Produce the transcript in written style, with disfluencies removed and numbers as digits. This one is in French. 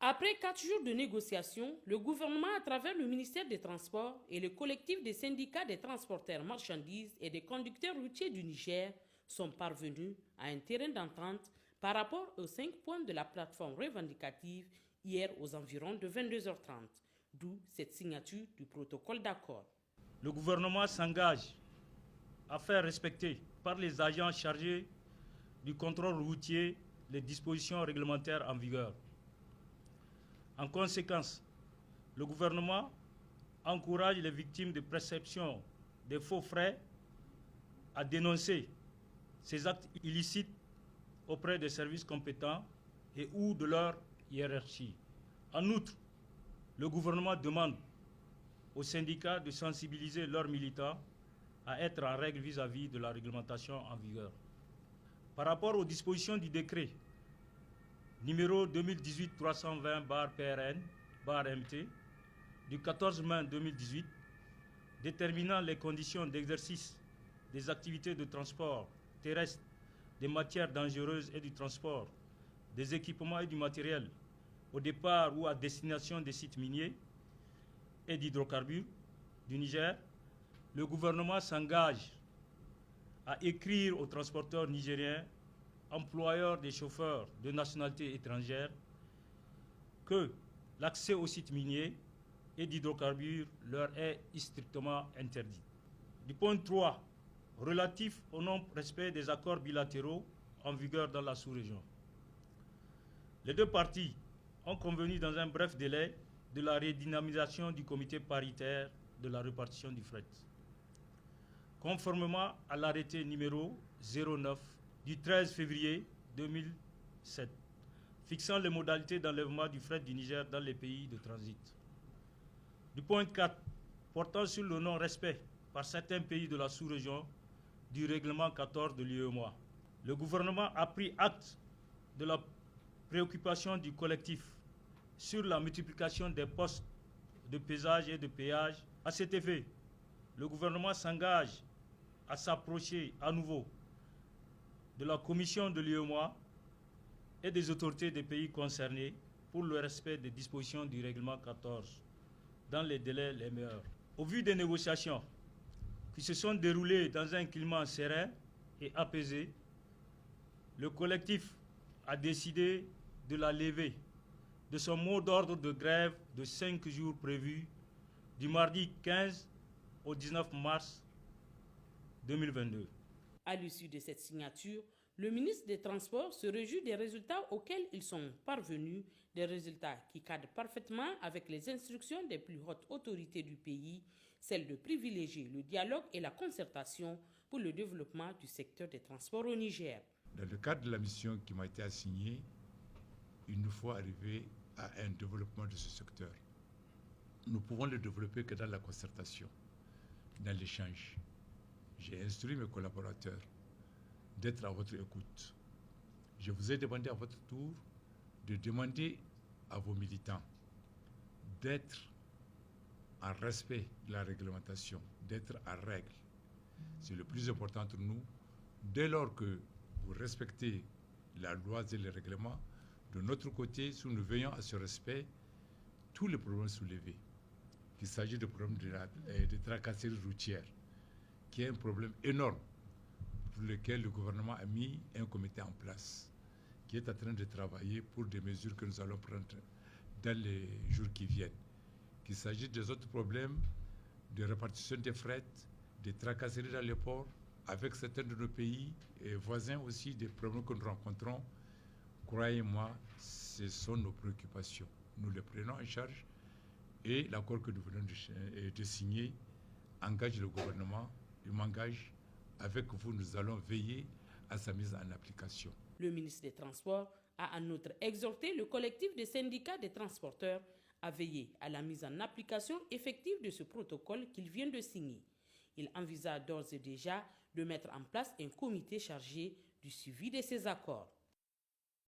Après 4 jours de négociations, le gouvernement, à travers le ministère des Transports et le collectif des syndicats des transporteurs marchandises et des conducteurs routiers du Niger, sont parvenus à un terrain d'entente par rapport aux 5 points de la plateforme revendicative hier aux environs de 22h30, d'où cette signature du protocole d'accord. Le gouvernement s'engage à faire respecter par les agents chargés du contrôle routier les dispositions réglementaires en vigueur. En conséquence, le gouvernement encourage les victimes de perception des faux frais à dénoncer ces actes illicites auprès des services compétents et ou de leur hiérarchie. En outre, le gouvernement demande aux syndicats de sensibiliser leurs militants à être en règle vis-à-vis de la réglementation en vigueur. Par rapport aux dispositions du décret numéro 2018-320-PRN-MT du 14 mai 2018 déterminant les conditions d'exercice des activités de transport terrestre, des matières dangereuses et du transport, des équipements et du matériel au départ ou à destination des sites miniers et d'hydrocarbures du Niger, le gouvernement s'engage à écrire aux transporteurs nigériens, employeurs des chauffeurs de nationalité étrangère, que l'accès aux sites miniers et d'hydrocarbures leur est strictement interdit. Du point 3, relatif au non-respect des accords bilatéraux en vigueur dans la sous-région. Les deux parties ont convenu dans un bref délai de la redynamisation du comité paritaire de la répartition du fret. Conformément à l'arrêté numéro 09 du 13 février 2007, fixant les modalités d'enlèvement du fret du Niger dans les pays de transit. Du point 4, portant sur le non-respect par certains pays de la sous-région du règlement 14 de l'UEMOA. Le gouvernement a pris acte de la préoccupation du collectif sur la multiplication des postes de pesage et de péage. À cet effet, le gouvernement s'engage à s'approcher à nouveau de la commission de l'UEMOA et des autorités des pays concernés pour le respect des dispositions du règlement 14 dans les délais les meilleurs. Au vu des négociations qui se sont déroulées dans un climat serein et apaisé, le collectif a décidé de la levée de son mot d'ordre de grève de 5 jours prévu du mardi 15 au 19 mars 2022. À l'issue de cette signature, le ministre des Transports se réjouit des résultats auxquels ils sont parvenus, des résultats qui cadrent parfaitement avec les instructions des plus hautes autorités du pays, celle de privilégier le dialogue et la concertation pour le développement du secteur des transports au Niger. Dans le cadre de la mission qui m'a été assignée, il nous faut arriver à un développement de ce secteur. Nous pouvons le développer que dans la concertation, dans l'échange. J'ai instruit mes collaborateurs d'être à votre écoute. Je vous ai demandé à votre tour de demander à vos militants d'être en respect de la réglementation, d'être en règle. C'est le plus important pour nous. Dès lors que vous respectez la loi et les règlements, de notre côté, si nous veillons à ce respect, tous les problèmes soulevés, qu'il s'agit de problèmes de tracasserie routière, qui est un problème énorme pour lequel le gouvernement a mis un comité en place, qui est en train de travailler pour des mesures que nous allons prendre dans les jours qui viennent. Qu'il s'agit des autres problèmes de répartition des fret, des tracasseries dans les ports, avec certains de nos pays et voisins aussi, des problèmes que nous rencontrons. Croyez-moi, ce sont nos préoccupations. Nous les prenons en charge et l'accord que nous venons de signer engage le gouvernement. Il m'engage. Avec vous, nous allons veiller à sa mise en application. Le ministre des Transports a en outre exhorté le collectif des syndicats des transporteurs à veiller à la mise en application effective de ce protocole qu'il vient de signer. Il envisage d'ores et déjà de mettre en place un comité chargé du suivi de ces accords.